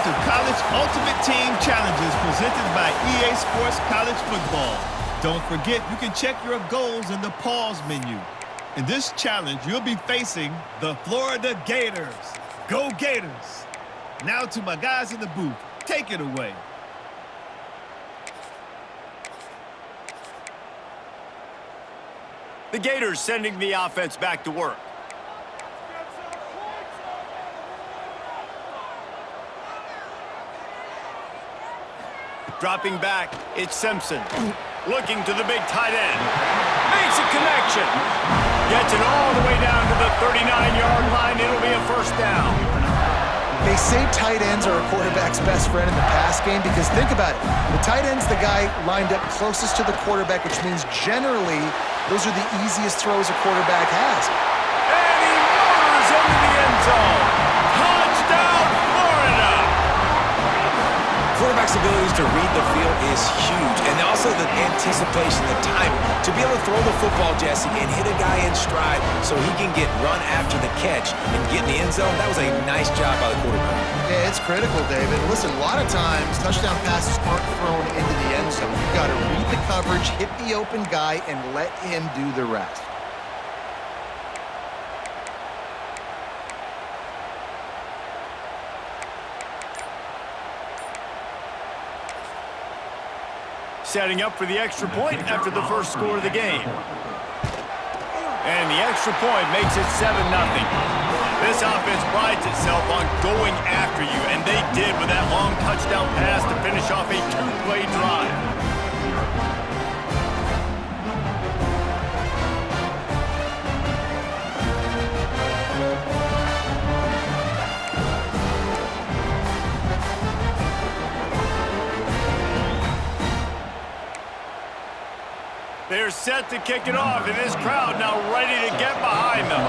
to College Ultimate Team Challenges presented by EA Sports College Football. Don't forget, you can check your goals in the pause menu. In this challenge, you'll be facing the Florida Gators. Go Gators! Now to my guys in the booth. Take it away. The Gators sending the offense back to work. Dropping back, it's Simpson. Looking to the big tight end. Makes a connection. Gets it all the way down to the 39-yard line. It'll be a first down. They say tight ends are a quarterback's best friend in the pass game because think about it. The tight end's the guy lined up closest to the quarterback, which means generally those are the easiest throws a quarterback has. And he motors into the end zone. Touchdown, Florida! Quarterback's abilities to read the field is huge, and also the anticipation, the timing, to be able to throw the football, Jesse, and hit a guy in stride so he can get run after the catch and get in the end zone. That was a nice job by the quarterback. Yeah, it's critical, David. Listen, a lot of times touchdown passes aren't thrown into the end zone. You've got to read the coverage, hit the open guy, and let him do the rest. Setting up for the extra point after the first score of the game. And the extra point makes it 7-0. This offense prides itself on going after you, and they did with that long touchdown pass to finish off a two-play drive. They're set to kick it off, and this crowd now ready to get behind them.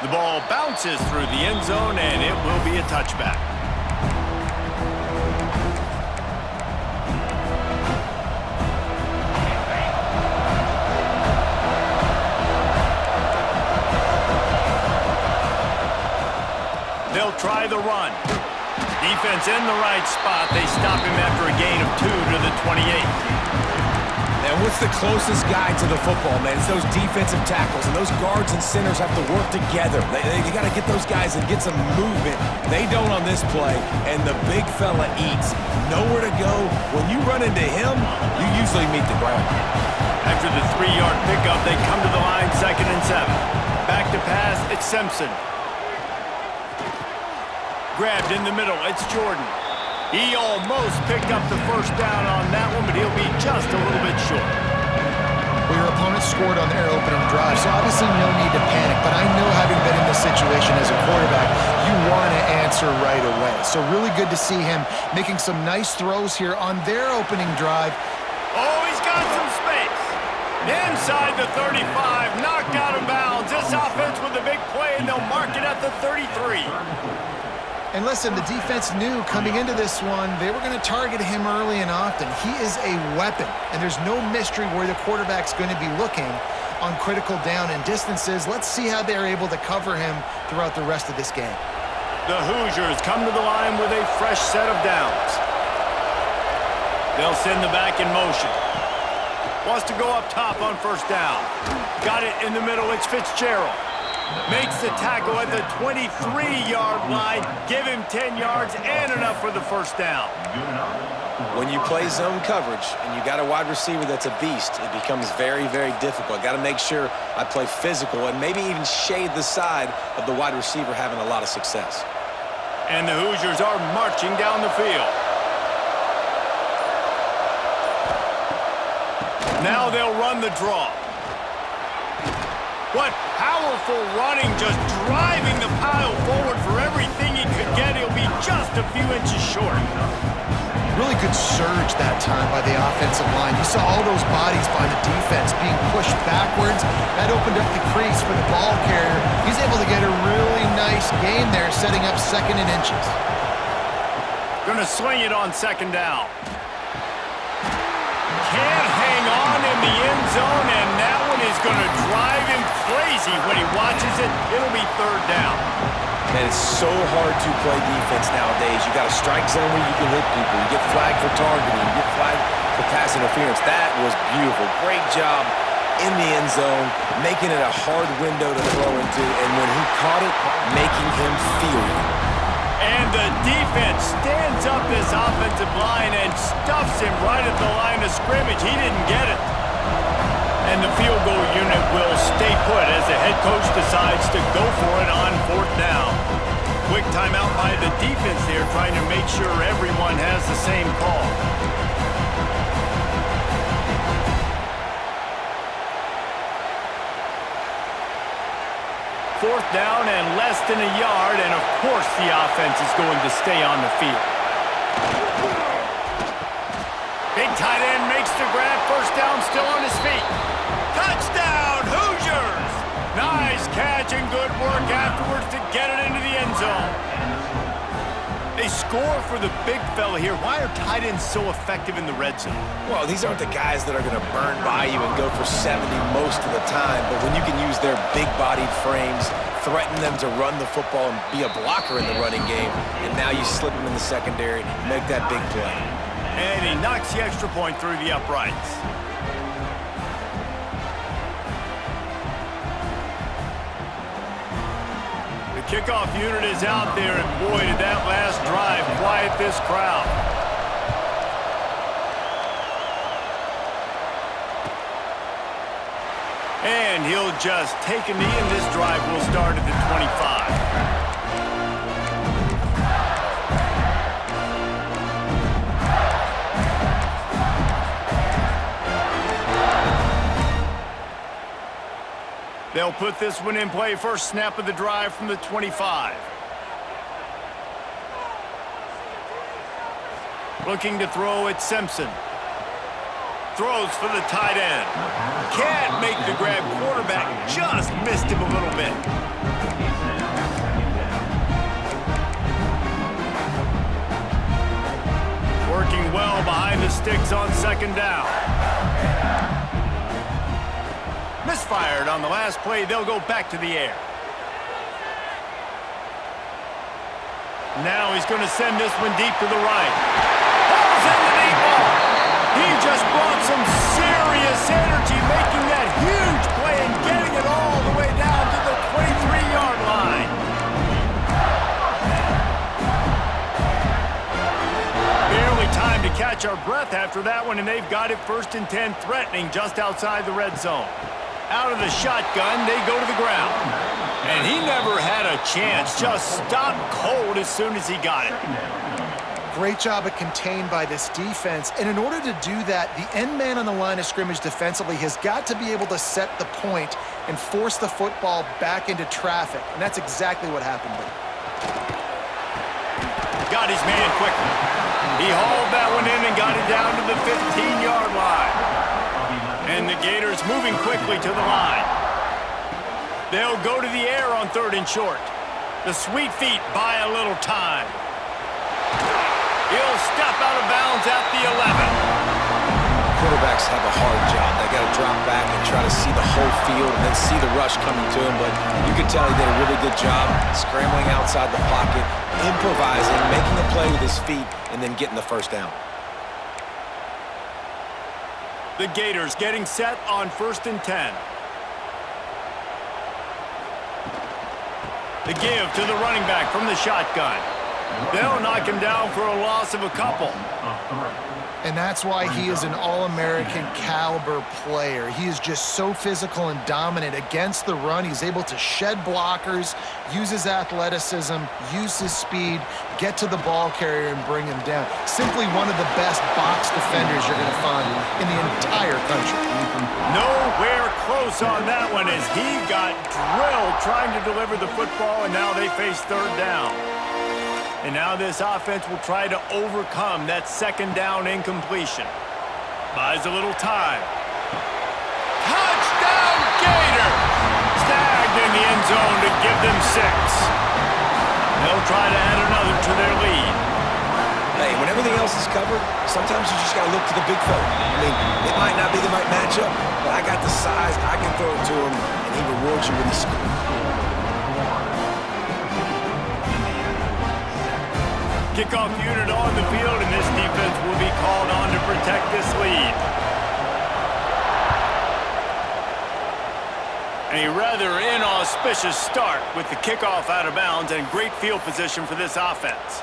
The ball bounces through the end zone, and it will be a touchback. They'll try the run. Defense in the right spot. They stop him after a gain of 2 to the 28. And what's the closest guy to the football, man? It's those defensive tackles, and those guards and centers have to work together. You got to get those guys and get some movement. They don't on this play, and the big fella eats. Nowhere to go. When you run into him, you usually meet the ground. After the 3-yard pickup, they come to the line, 2nd and 7. Back to pass, it's Simpson. Grabbed in the middle, it's Jordan. He almost picked up the first down on that one, but he'll be just a little bit short. Well, your opponent scored on their opening drive, so obviously no need to panic, but I know having been in this situation as a quarterback, you want to answer right away. So really good to see him making some nice throws here on their opening drive. Oh, he's got some space. Inside the 35, knocked out of bounds. This offense with a big play, and they'll mark it at the 33. And listen, the defense knew coming into this one, they were going to target him early and often. He is a weapon, and there's no mystery where the quarterback's going to be looking on critical down and distances. Let's see how they're able to cover him throughout the rest of this game. The Hoosiers come to the line with a fresh set of downs. They'll send the back in motion. Wants to go up top on first down. Got it in the middle, it's Fitzgerald. Makes the tackle at the 23-yard line. Give him 10 yards and enough for the first down. When you play zone coverage and you got a wide receiver that's a beast, it becomes very, very difficult. Got to make sure I play physical and maybe even shade the side of the wide receiver having a lot of success. And the Hoosiers are marching down the field. Now they'll run the draw. What powerful running, just driving the pile forward for everything he could get. He'll be just a few inches short. Really good surge that time by the offensive line. You saw all those bodies by the defense being pushed backwards. That opened up the crease for the ball carrier. He's able to get a really nice gain there, setting up 2nd and inches. Gonna swing it on 2nd down. Can't hang on in the end zone, and that one is gonna drive him crazy when he watches it. It'll be third down. Man, it's so hard to play defense nowadays. You got a strike zone where you can hit people. You get flagged for targeting. You get flagged for pass interference. That was beautiful. Great job in the end zone, making it a hard window to throw into, and when he caught it, making him feel it. And the defense stands up this offensive line and stuffs him right at the line of scrimmage. He didn't get it. And the field goal unit will stay put as the head coach decides to go for it on fourth down. Quick timeout by the defense there, trying to make sure everyone has the same call. Fourth down and less than a yard, and of course the offense is going to stay on the field. Big tight end makes the grab, first down, still on his feet. Touchdown, Hoosiers! Nice catch and good work afterwards to get it into the end zone. They score for the big fella here. Why are tight ends so effective in the red zone? Well, these aren't the guys that are going to burn by you and go for 70 most of the time, but when you can use their big-bodied frames, threaten them to run the football and be a blocker in the running game, and now you slip them in the secondary, make that big play. And he knocks the extra point through the uprights. The kickoff unit is out there, and boy, did that last drive quiet this crowd. And he'll just take a knee, and this drive will start at the 25. They'll put this one in play. First snap of the drive from the 25. Looking to throw at Simpson. Throws for the tight end. Can't make the grab. Quarterback just missed him a little bit. Working well behind the sticks on second down. Misfired on the last play. They'll go back to the air. Now he's going to send this one deep to the right. Balls in the deep ball. He just brought some serious energy, making that huge play and getting it all the way down to the 23-yard line. Barely time to catch our breath after that one, and they've got it first and 10, threatening just outside the red zone. Out of the shotgun, they go to the ground. And he never had a chance, just stopped cold as soon as he got it. Great job of contained by this defense. And in order to do that, the end man on the line of scrimmage defensively has got to be able to set the point and force the football back into traffic. And that's exactly what happened there. Got his man quickly. He hauled that one in and got it down to the 15-yard line. And the Gators moving quickly to the line. They'll go to the air on third and short. The Sweet Feet buy a little time. He'll step out of bounds at the 11. Quarterbacks have a hard job. They got to drop back and try to see the whole field and then see the rush coming to him. But you can tell he did a really good job scrambling outside the pocket, improvising, making a play with his feet, and then getting the first down. The Gators getting set on first and 10. The give to the running back from the shotgun. They'll knock him down for a loss of a couple. And that's why he is an All-American caliber player. He is just so physical and dominant against the run. He's able to shed blockers, use his athleticism, use his speed, get to the ball carrier and bring him down. Simply one of the best box defenders you're going to find in the entire country. Nowhere close on that one as he got drilled trying to deliver the football, and now they face third down. And now this offense will try to overcome that second down incompletion. Buys a little time. Touchdown, Gators! Snagged in the end zone to give them 6. They'll try to add another to their lead. Hey, when everything else is covered, sometimes you just got to look to the big fella. I mean, it might not be the right matchup, but I got the size, I can throw it to him, and He rewards you with a score. Kickoff unit on the field, and this defense will be called on to protect this lead. A rather inauspicious start with the kickoff out of bounds and great field position for this offense.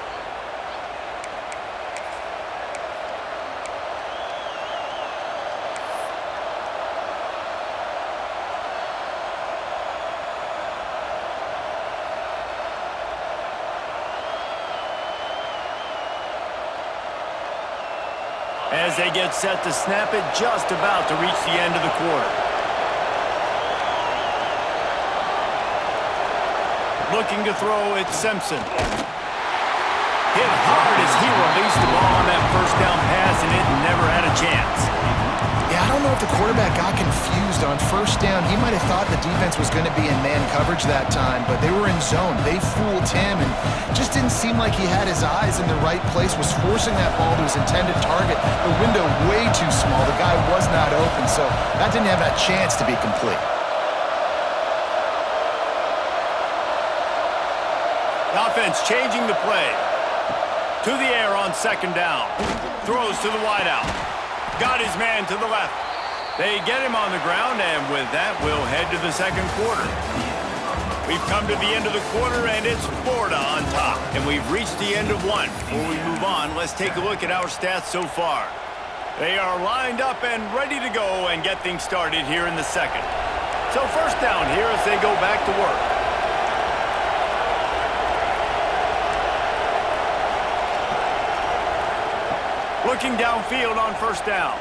As they get set to snap it, just about to reach the end of the quarter. Looking to throw, it's Simpson. Hit hard as he released the ball on that first down pass, and it never had a chance. Yeah, I don't know if the quarterback got confused on first down. He might have thought the defense was going to be in man coverage that time, but they were in zone. They fooled him and just didn't seem like he had his eyes in the right place, was forcing that ball to his intended target. The window way too small. The guy was not open, so that didn't have that chance to be complete. Offense changing the play. To the air on second down. Throws to the wideout. Got his man to the left. They get him on the ground, and with that, we'll head to the second quarter. We've come to the end of the quarter, and it's Florida on top. And we've reached the end of one. Before we move on, let's take a look at our stats so far. They are lined up and ready to go and get things started here in the second. So first down here as they go back to work. Looking downfield on first down.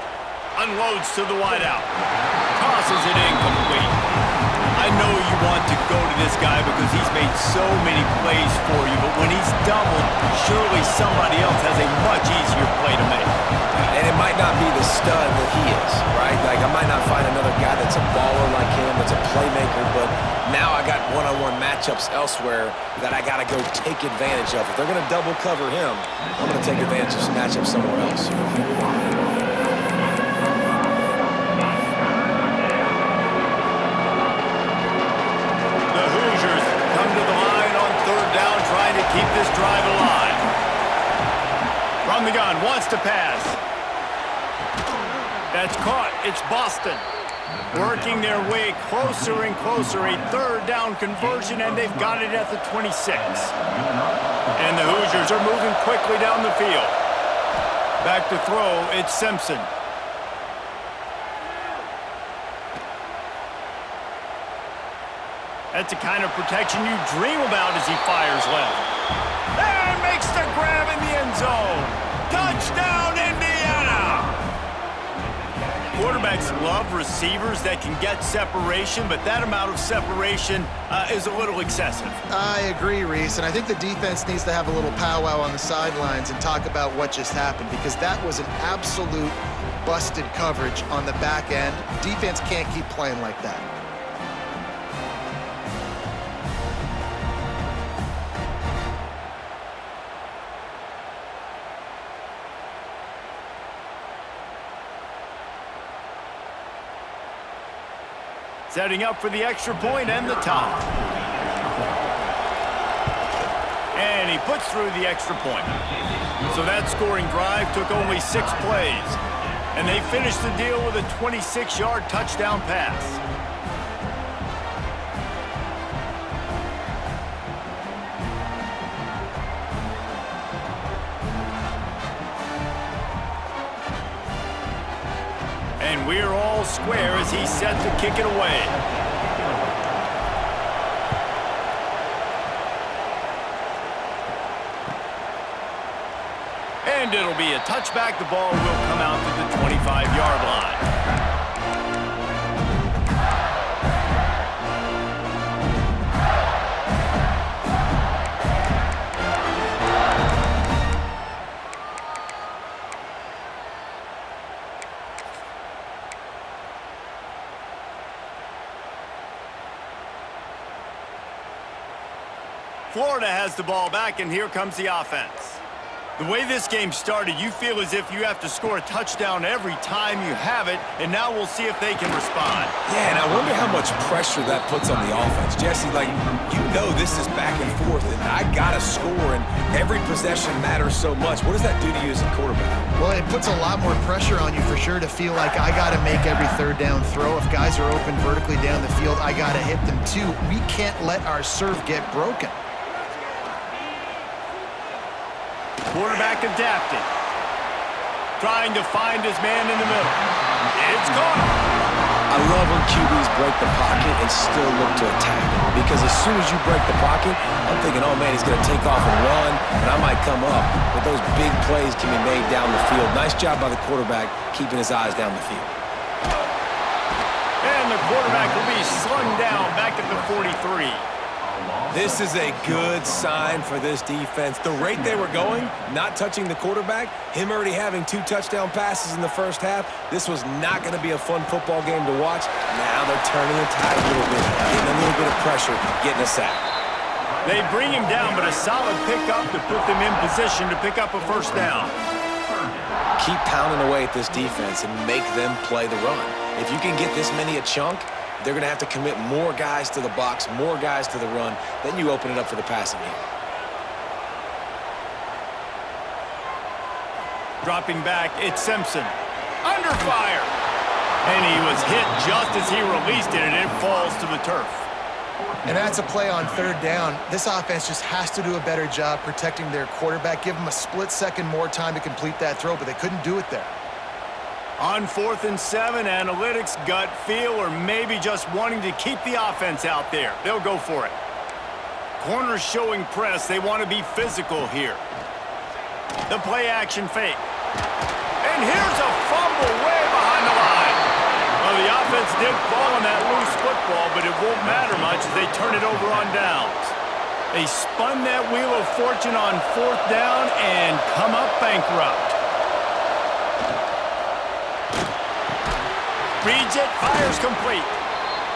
Unloads to the wideout. Tosses it incomplete. I know you want to go to this guy because he's made so many plays for you, but when he's doubled, surely somebody else has a much easier play to make. And it might not be the stud that he is, right? Like, I might not find another guy that's a baller like him, that's a playmaker, but now I got one-on-one matchups elsewhere that I got to go take advantage of. If they're going to double cover him, I'm going to take advantage of some matchups somewhere else. The Hoosiers come to the line on third down, trying to keep this drive alive. From the gun, wants to pass. That's caught. It's Boston. Working their way closer and closer. A third down conversion, and they've got it at the 26. And the Hoosiers are moving quickly down the field. Back to throw, it's Simpson. That's the kind of protection you dream about as he fires left. And makes the grab in the end zone. Touchdown, Indiana! Quarterbacks love receivers that can get separation, but that amount of separation is a little excessive. I agree, Reese, and I think the defense needs to have a little powwow on the sidelines and talk about what just happened, because that was an absolute busted coverage on the back end. Defense can't keep playing like that. Setting up for the extra point and the top. And he puts through the extra point. So that scoring drive took only 6 plays. And they finished the deal with a 26-yard touchdown pass. And we're all square as he's set to kick it away. And it'll be a touchback. The ball will come out to the 25-yard line. Florida has the ball back, and here comes the offense. The way this game started, you feel as if you have to score a touchdown every time you have it, and now we'll see if they can respond. Yeah, and I wonder how much pressure that puts on the offense. Jesse, like, you know this is back and forth, and I got to score, and every possession matters so much. What does that do to you as a quarterback? Well, it puts a lot more pressure on you for sure to feel like I got to make every third down throw. If guys are open vertically down the field, I got to hit them too. We can't let our serve get broken. Quarterback adapted. Trying to find his man in the middle. It's gone. I love when QBs break the pocket and still look to attack. Because as soon as you break the pocket, I'm thinking, oh man, he's going to take off and run, and I might come up. But those big plays can be made down the field. Nice job by the quarterback keeping his eyes down the field. And the quarterback will be slung down back at the 43. This is a good sign for this defense. The rate they were going, not touching the quarterback, him already having 2 touchdown passes in the first half, this was not going to be a fun football game to watch. Now they're turning the tide a little bit, getting a little bit of pressure, getting a sack. They bring him down, but a solid pickup to put them in position to pick up a first down. Keep pounding away at this defense and make them play the run. If you can get this many a chunk, they're going to have to commit more guys to the box, more guys to the run. Then you open it up for the passing game. Dropping back, it's Simpson. Under fire. And he was hit just as he released it, and it falls to the turf. And that's a play on third down. This offense just has to do a better job protecting their quarterback. Give them a split second more time to complete that throw, but they couldn't do it there. On 4th and 7, analytics, gut feel, or maybe just wanting to keep the offense out there. They'll go for it. Corners showing press. They want to be physical here. The play action fake. And here's a fumble way behind the line. Well, the offense did fall on that loose football, but it won't matter much as they turn it over on downs. They spun that wheel of fortune on 4th down and come up bankrupt. Reads it, fires complete.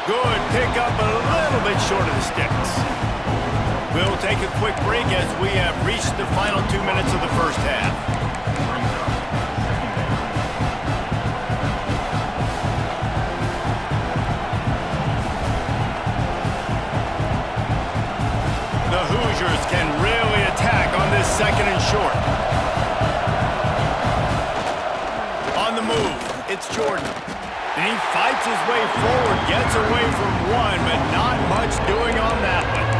Good pickup, a little bit short of the sticks. We'll take a quick break as we have reached the final 2 minutes of the first half. The Hoosiers can really attack on this 2nd and short. On the move, it's Jordan. And he fights his way forward, gets away from one, but not much doing on that one.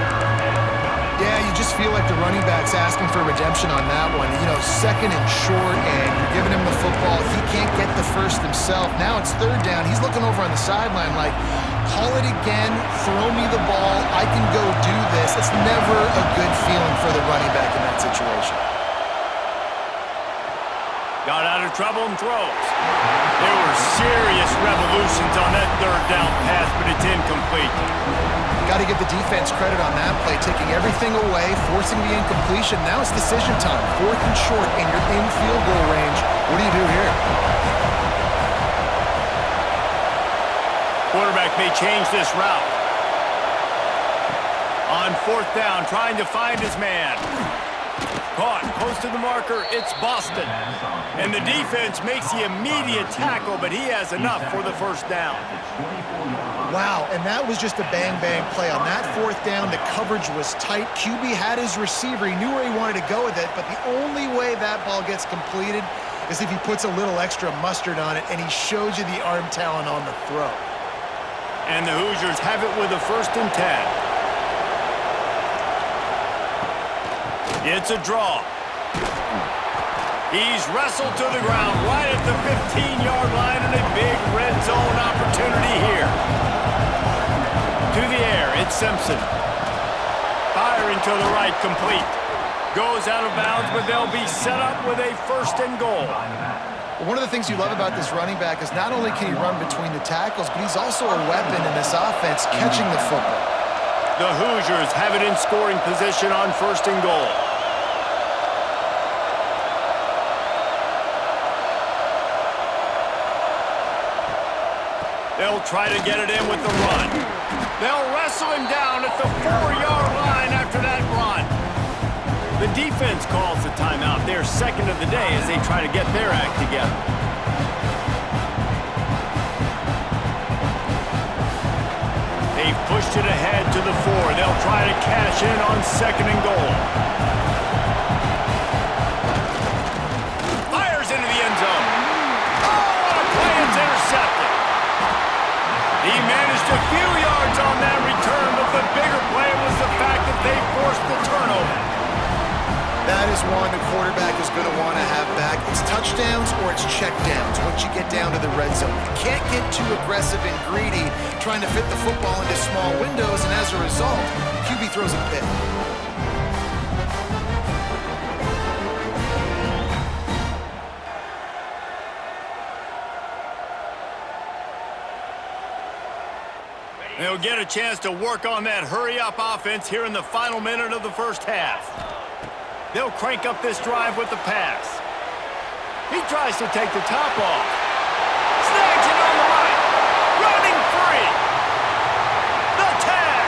Yeah, you just feel like the running back's asking for redemption on that one. You know, 2nd and short, and you're giving him the football. He can't get the first himself. Now it's 3rd down. He's looking over on the sideline like, call it again, throw me the ball, I can go do this. It's never a good feeling for the running back in that situation. Got out of trouble and throws. There were serious revolutions on that 3rd down pass, but it's incomplete. Got to give the defense credit on that play, taking everything away, forcing the incompletion. Now it's decision time. 4th and short, and you're in field goal range. What do you do here? Quarterback may change this route. On 4th down, trying to find his man. Caught close to the marker, it's Boston. And the defense makes the immediate tackle, but he has enough for the first down. Wow, and that was just a bang-bang play. On that 4th down, the coverage was tight. QB had his receiver. He knew where he wanted to go with it, but the only way that ball gets completed is if he puts a little extra mustard on it, and he shows you the arm talent on the throw. And the Hoosiers have it with a 1st and 10. It's a draw. He's wrestled to the ground right at the 15-yard line, and a big red zone opportunity here. To the air, it's Simpson. Firing to the right, complete. Goes out of bounds, but they'll be set up with a 1st and goal. One of the things you love about this running back is not only can he run between the tackles, but he's also a weapon in this offense, catching the football. The Hoosiers have it in scoring position on 1st and goal. They'll try to get it in with the run. They'll wrestle him down at the 4-yard line after that run. The defense calls the timeout. They're second of the day as they try to get their act together. They've pushed it ahead to the 4. They'll try to cash in on 2nd and goal. Fires into the end zone. Oh, what a play! It's intercepted. He managed a few yards on that return, but the bigger play was the fact that they forced the turnover. That is one the quarterback is going to want to have back. It's touchdowns or it's checkdowns once you get down to the red zone. You can't get too aggressive and greedy trying to fit the football into small windows, and as a result, QB throws a pick. They'll get a chance to work on that hurry-up offense here in the final minute of the first half. They'll crank up this drive with the pass. He tries to take the top off. Snags it on the right. Running free. The tag.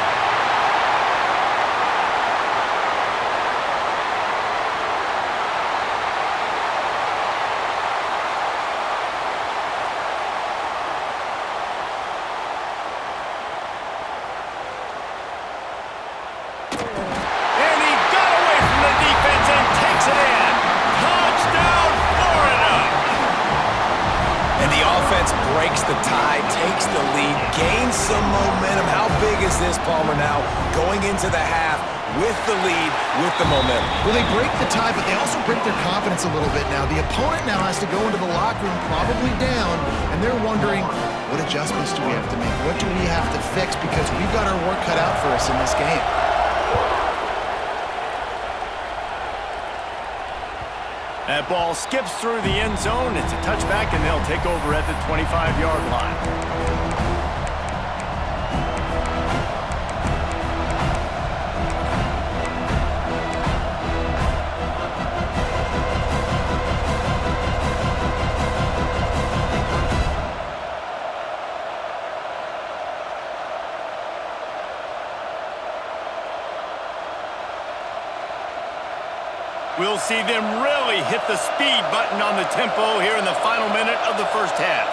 Breaks the tie, takes the lead, gains some momentum. How big is this, Palmer, now going into the half with the lead, with the momentum? Well, they break the tie, but they also break their confidence a little bit now. The opponent now has to go into the locker room probably down, and they're wondering, what adjustments do we have to make? What do we have to fix? Because we've got our work cut out for us in this game. That ball skips through the end zone. It's a touchback, and they'll take over at the 25-yard line. We'll see them really hit the speed button on the tempo here in the final minute of the first half.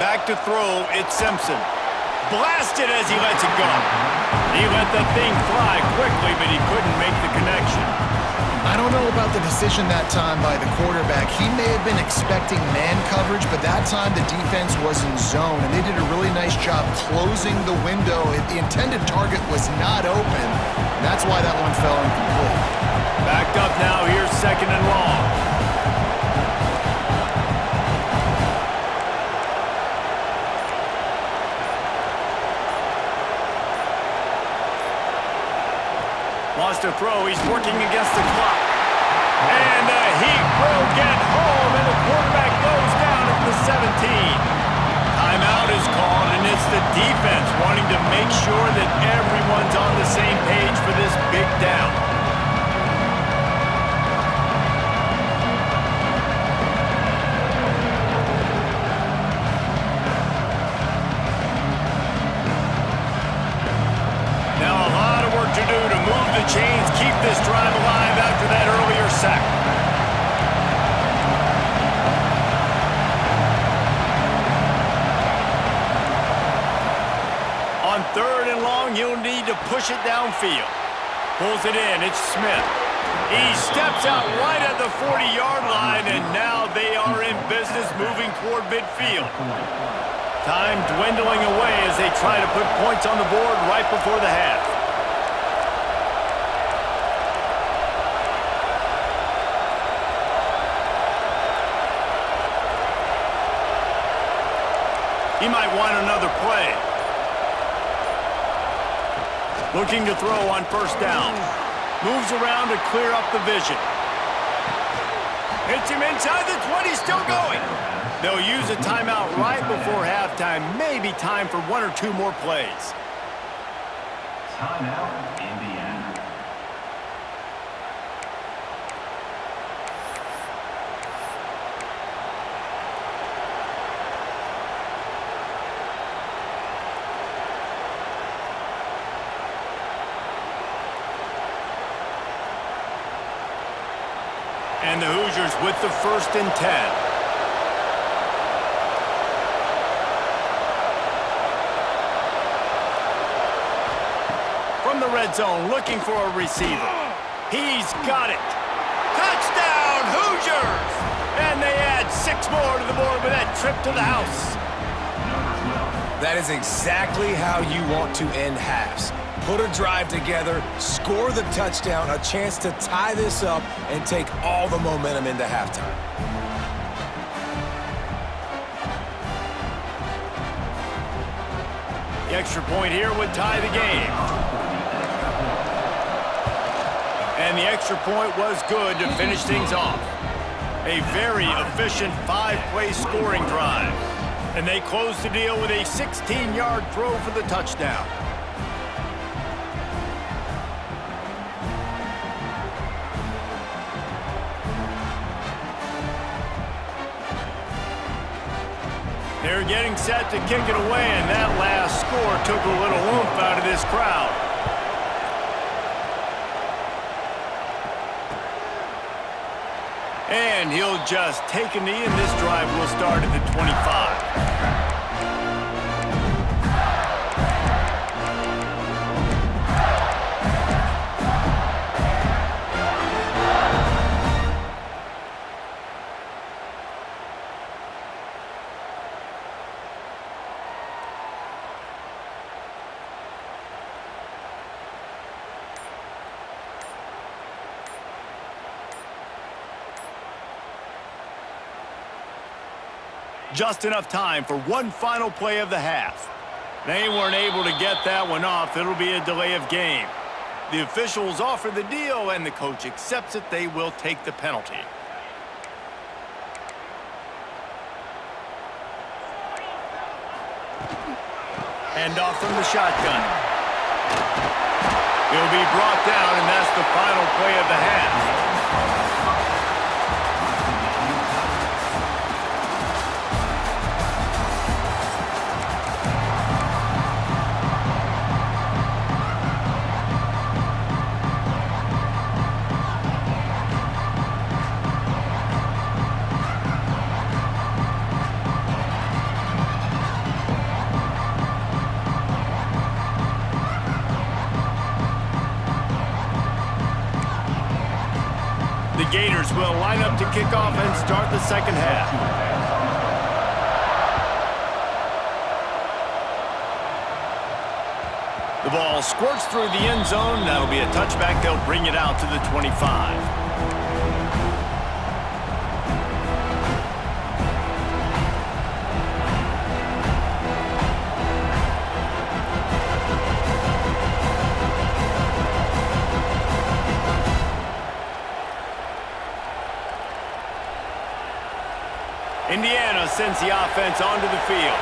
Back to throw, it's Simpson. Blasted as he lets it go. He let the thing fly quickly, but he couldn't make the connection. I don't know about the decision that time by the quarterback. He may have been expecting man coverage, but that time the defense was in zone, and they did a really nice job closing the window. The intended target was not open. That's why that one fell incomplete. Backed up now, here's 2nd and long. Lost a throw. He's working against the clock. And the heat will get home, and the quarterback goes down at the 17. Timeout is called, and it's the defense wanting to make sure that everyone's on the same page for this big down. To do to move the chains, keep this drive alive after that earlier sack. On 3rd and long, you'll need to push it downfield. Pulls it in, it's Smith. He steps out right at the 40-yard line, and now they are in business moving toward midfield. Time dwindling away as they try to put points on the board right before the half. He might want another play. Looking to throw on 1st down. Moves around to clear up the vision. Hits him inside the 20, still going. They'll use a timeout right before halftime. Maybe time for 1 or 2 more plays. Timeout, Indiana. And the Hoosiers with the 1st and 10. From the red zone, looking for a receiver. He's got it. Touchdown, Hoosiers! And they add 6 more to the board with that trip to the house. That is exactly how you want to end halves. Put a drive together, score the touchdown, a chance to tie this up, and take all the momentum into halftime. The extra point here would tie the game. And the extra point was good to finish things off. A very efficient 5-play scoring drive. And they close the deal with a 16-yard throw for the touchdown. They're getting set to kick it away, and that last score took a little oomph out of this crowd. And he'll just take a knee, and this drive will start at the 25. Just enough time for one final play of the half. They weren't able to get that one off. It'll be a delay of game. The officials offer the deal, and the coach accepts it. They will take the penalty. Hand off from the shotgun. He'll be brought down, and that's the final play of the half. The Gators will line up to kick off and start the second half. The ball squirts through the end zone. That'll be a touchback. They'll bring it out to the 25. Indiana sends the offense onto the field.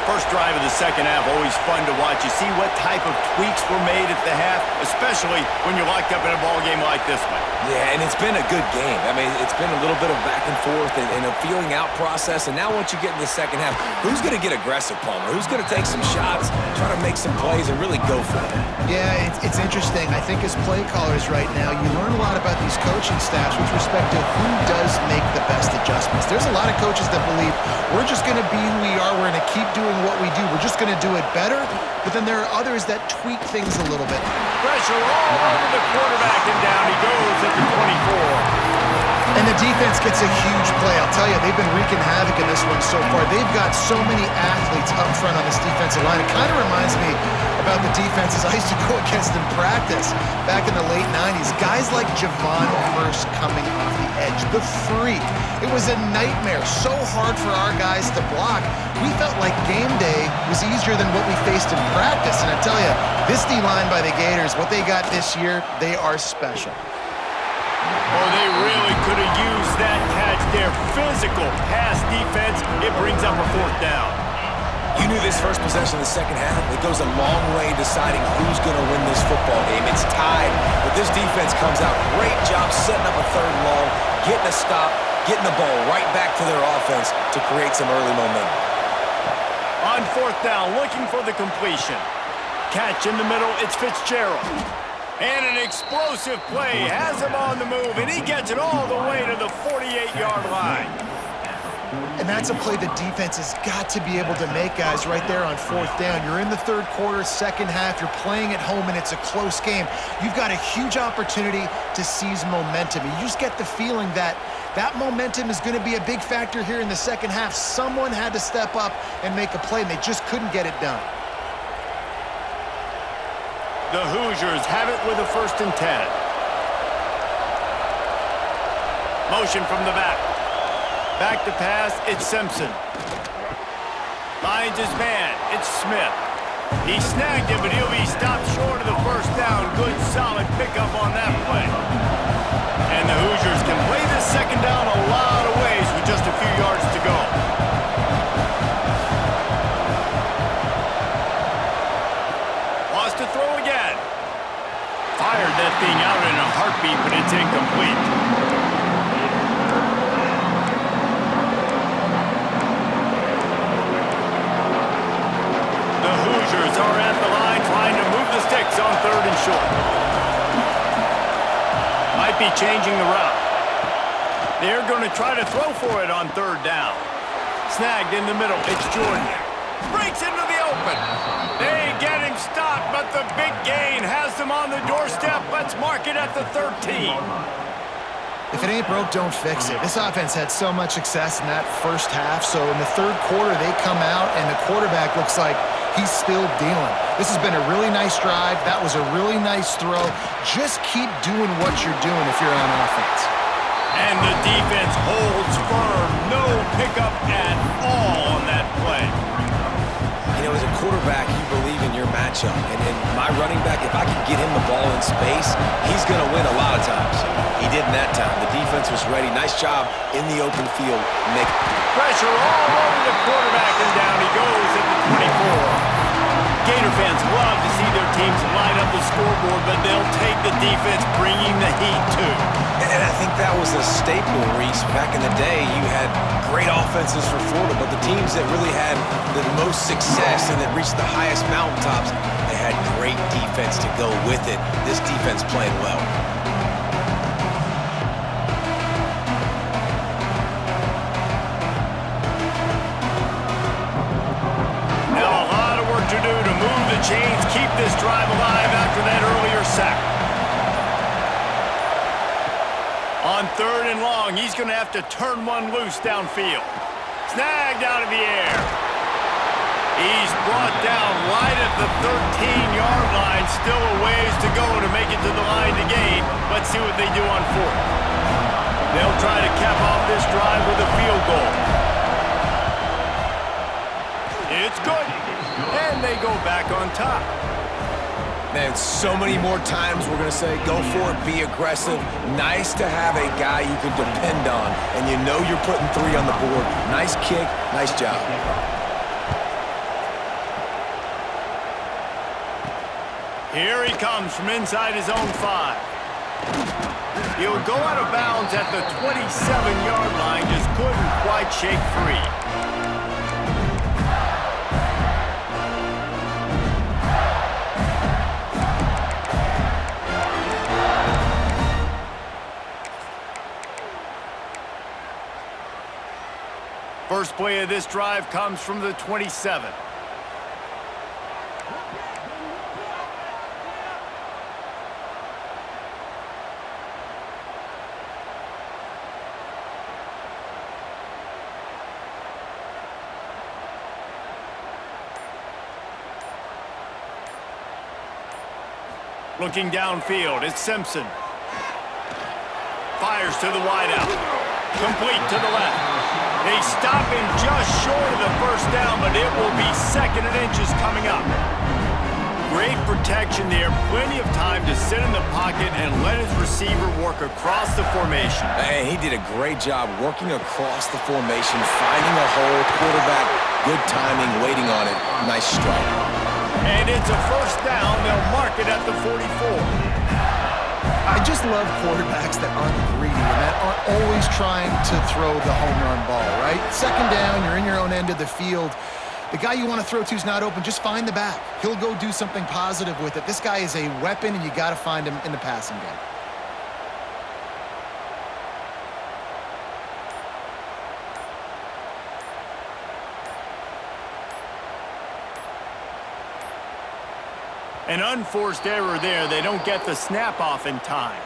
First drive of the second half, always fun to watch. You see what type of tweaks were made at the half, especially when you're locked up in a ball game like this one. Yeah, and it's been a good game. I mean, it's been a little bit of back and forth and a feeling out process. And now once you get in the second half, who's going to get aggressive, Palmer? Who's going to take some shots, try to make some plays, and really go for it? Yeah, it's interesting. I think as play callers right now, you learn a lot about these coaching staffs with respect to who does make the best adjustments. There's a lot of coaches that believe we're just going to be who we are. We're going to keep doing what we do. We're just going to do it better. But then there are others that tweak things a little bit. Pressure all over the quarterback, and down he goes at the 24. And the defense gets a huge play. I'll tell you, they've been wreaking havoc in this one so far. They've got so many athletes up front on this defensive line. It kind of reminds me about the defenses I used to go against in practice back in the late 90s. Guys like Javon Hurst coming off the edge, the freak. It was a nightmare, so hard for our guys to block. We felt like game day was easier than what we faced in practice. And I tell you, this D-line by the Gators, what they got this year, they are special. Oh, they really could have used that catch there. Physical pass defense. It brings up a fourth down. You knew this first possession of the second half. It goes a long way deciding who's going to win this football game. It's tied, but this defense comes out. Great job setting up a third and long, getting a stop, getting the ball right back to their offense to create some early momentum. On fourth down, looking for the completion. Catch in the middle, it's Fitzgerald. And an explosive play has him on the move, and he gets it all the way to the 48-yard line. And that's a play the defense has got to be able to make, guys, right there on fourth down. You're in the third quarter, second half. You're playing at home, and it's a close game. You've got a huge opportunity to seize momentum. You just get the feeling that that momentum is going to be a big factor here in the second half. Someone had to step up and make a play, and they just couldn't get it done. The Hoosiers have it with a 1st and 10. Motion from the back. Back to pass, it's Simpson. Finds his man, it's Smith. He snagged him, but he'll be stopped short of the 1st down. Good, solid pickup on that play. And the Hoosiers can play this 2nd down a lot of ways with just a few yards to go. Wants to throw again. Fired that thing out in a heartbeat, but it's incomplete. The Hoosiers are at the line trying to move the sticks on 3rd and short. Might be changing the route. They're going to try to throw for it on 3rd down. Snagged in the middle. It's Jordan. Breaks into the open. They get him stopped, but the big gain has them on the doorstep. Let's mark it at the 13. If it ain't broke, don't fix it. This offense had so much success in that first half, so in the third quarter, they come out, and the quarterback looks like he's still dealing. This has been a really nice drive. That was a really nice throw. Just keep doing what you're doing if you're on offense. And the defense holds firm. No pickup at all on that play. You know, as a quarterback, you believe in your matchup. And my running back, if I can get him the ball in space, he's going to win a lot of times. He did in that time. The defense was ready. Nice job in the open field. Pressure all over the quarterback, and down he goes at the 24. Gator fans love to see their teams light up the scoreboard, but they'll take the defense bringing the heat, too. And I think that was a staple, Reese. Back in the day, you had great offenses for Florida, but the teams that really had the most success and that reached the highest mountaintops, they had great defense to go with it. This defense playing well. Now a lot of work to do to move the chains, keep this drive alive after that earlier sack. On 3rd and long, he's going to have to turn one loose downfield. Snagged out of the air. He's brought down right at the 13-yard line. Still a ways to go to make it to the line to gain. Let's see what they do on 4th. They'll try to cap off this drive with a field goal. It's good. And they go back on top. Man, so many more times we're going to say, go for it, be aggressive. Nice to have a guy you can depend on, and you know you're putting 3 on the board. Nice kick, nice job. Here he comes from inside his own 5. He'll go out of bounds at the 27-yard line, just couldn't quite shake free. First play of this drive comes from the 27. Looking downfield, it's Simpson. Fires to the wideout. Complete to the left. They stop him just short of the 1st down, but it will be 2nd and inches coming up. Great protection there. Plenty of time to sit in the pocket and let his receiver work across the formation. And he did a great job working across the formation, finding a hole, quarterback, good timing, waiting on it. Nice strike. And it's a 1st down. They'll mark it at the 44. I just love quarterbacks that aren't greedy and that aren't always trying to throw the home run ball, right? 2nd down, you're in your own end of the field. The guy you want to throw to is not open. Just find the back. He'll go do something positive with it. This guy is a weapon, and you got to find him in the passing game. An unforced error there. They don't get the snap off in time.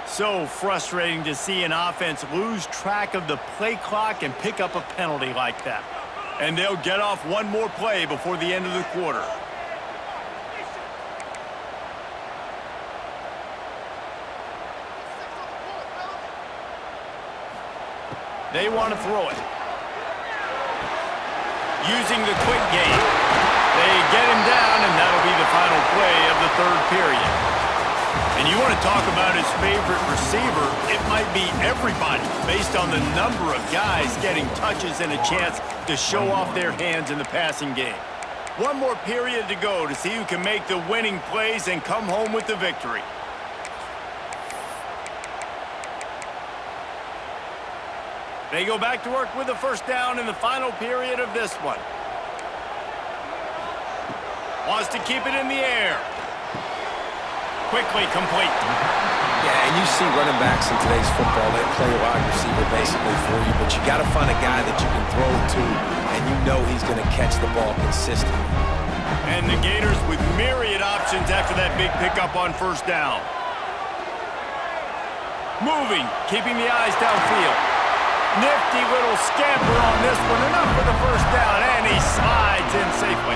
So frustrating to see an offense lose track of the play clock and pick up a penalty like that. And they'll get off one more play before the end of the quarter. They want to throw it. Using the quick game. They get him down, and that'll be the final play of the third period. And you want to talk about his favorite receiver, it might be everybody based on the number of guys getting touches and a chance to show off their hands in the passing game. One more period to go to see who can make the winning plays and come home with the victory. They go back to work with the first down in the final period of this one. Wants to keep it in the air. Quickly complete. Yeah, and you see running backs in today's football, they play wide receiver basically for you, but you got to find a guy that you can throw to, and you know he's going to catch the ball consistently. And the Gators with myriad options after that big pickup on first down. Moving, keeping the eyes downfield. Nifty little scamper on this one, enough for the first down, and he slides in safely.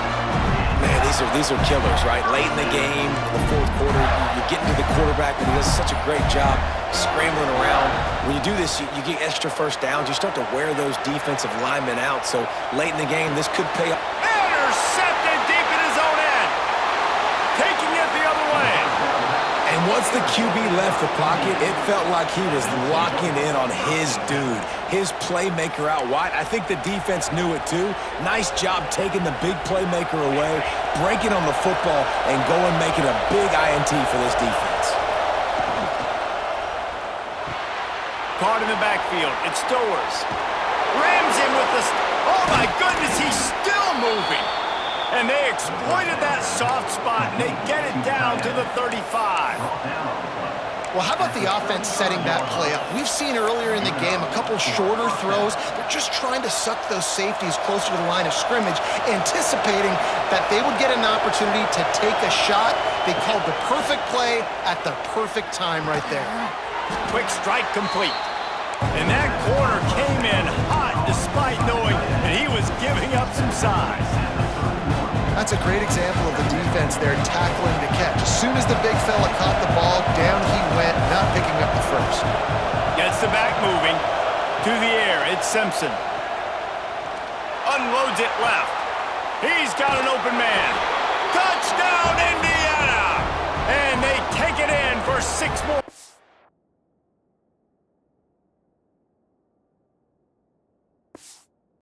Man, these are killers, right? Late in the game, in the fourth quarter, you're getting to the quarterback, and he does such a great job scrambling around. When you do this, you get extra first downs. You start to wear those defensive linemen out. So late in the game, this could pay off. Intercepted deep in his own end. Taking it the other way. And once the QB left the pocket, it felt like he was locking in on his dude, his playmaker out wide. I think the defense knew it too. Nice job taking the big playmaker away, breaking on the football, and going making a big INT for this defense. Caught in the backfield. It's Stowers. Rams him with the... Oh, my goodness, he's still moving. And they exploited that soft spot, and they get it down to the 35. Well, how about the offense setting that play up? We've seen earlier in the game a couple shorter throws. They're just trying to suck those safeties closer to the line of scrimmage, anticipating that they would get an opportunity to take a shot. They called the perfect play at the perfect time right there. Quick strike complete. And that corner came in hot despite knowing that he was giving up some size. That's a great example of the defense there tackling the catch. As soon as the big fella caught the ball, down he went, not picking up the first. Gets the back moving. To the air, it's Simpson. Unloads it left. He's got an open man. Touchdown!